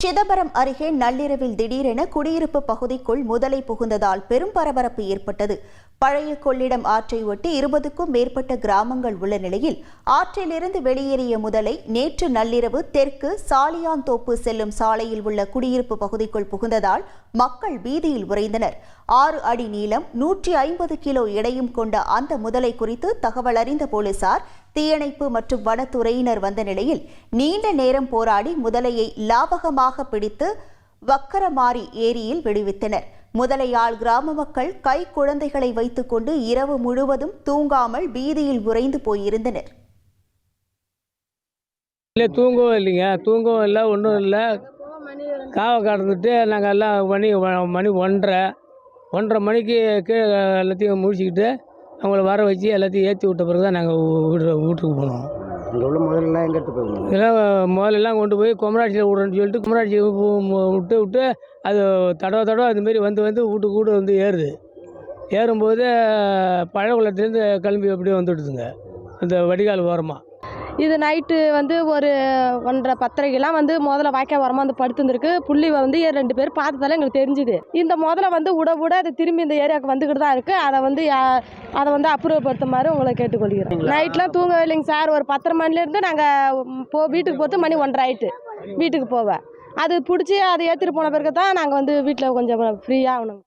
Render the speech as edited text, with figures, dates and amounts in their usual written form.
சிதம்பரம் அருகே நள்ளிரவில் திடீரென குடியிருப்பு பகுதிக்குள் முதலை புகுந்ததால் பெரும் பரபரப்பு ஏற்பட்டது. பழைய கொள்ளிடம் ஆற்றை ஒட்டி 20க்கும் மேற்பட்ட கிராமங்கள் உள்ள நிலையில் ஆற்றிலிருந்து வெளியேறிய முதலை நேற்று நள்ளிரவு தெற்கு சாலியாந்தோப்பு செல்லும் சாலையில் உள்ள குடியிருப்பு பகுதிக்குள் புகுந்ததால் மக்கள் பீதியில் உறைந்தனர். 6 அடி நீளம் 150 கிலோ எடையும் கொண்ட அந்த முதலை குறித்து தகவல் அறிந்த போலீசார், தீயணைப்பு மற்றும் வனத்துறையினர் வந்த நிலையில் நீண்ட நேரம் போராடி முதலையை லாபகமாக பிடித்து வக்கரமாரி ஏரியில் விடுவித்தனர். முதலையால் கிராம மக்கள் கை குழந்தைகளை வைத்துக் கொண்டு இரவு முழுவதும் தூங்காமல் பீதியில் உறைந்து போயிருந்தனர். தூங்கவும் இல்லைங்க, தூங்கவும் இல்லை, ஒன்றும் இல்லை. காவை கடந்துட்டு நாங்கள் எல்லாம் மணி 1:30 மணிக்கு கீழே எல்லாத்தையும் முடிச்சுக்கிட்டு அவங்கள வர வச்சு எல்லாத்தையும் ஏற்றி விட்ட பிறகு தான் நாங்கள் வீட்டுக்கு போனோம். இங்கே உள்ள முதலெல்லாம் எங்கே எடுத்து போயிருந்தோம்? இதெல்லாம் முதலெல்லாம் கொண்டு போய் குமராட்சியில் விடுறேன்னு சொல்லிட்டு குமராட்சி விட்டு அது தடவை அதுமாரி வந்து வீட்டுக்கு வந்து ஏறும்போது பழகுளத்துலேருந்து கிளம்பி அப்படியே வந்துடுதுங்க அந்த வடிகால் ஓரமாக. இது நைட்டு ஒரு 1:30 முதல்ல வாய்க்கால் ஓரமாக படுத்துருக்கு. புள்ளி 2 பேர் பார்த்ததால எங்களுக்கு தெரிஞ்சுது. இந்த முதல்ல விட அது திரும்பி இந்த ஏரியாவுக்கு வந்துக்கிட்டு தான் இருக்குது. அதை அப்புறப்படுத்துமாறு உங்களை கேட்டுக்கொள்கிறோம். நைட்லாம் தூங்கவே இல்லைங்க சார். ஒரு 10:30 மணிலேருந்து நாங்கள் வீட்டுக்கு போகிறது மணி 1:30 ஆகிட்டு வீட்டுக்கு போவேன். அது பிடிச்சி அதை ஏற்றிட்டு போன பிறகு தான் நாங்கள் வீட்டில் கொஞ்சம் ஃப்ரீயாக ஆகணும்.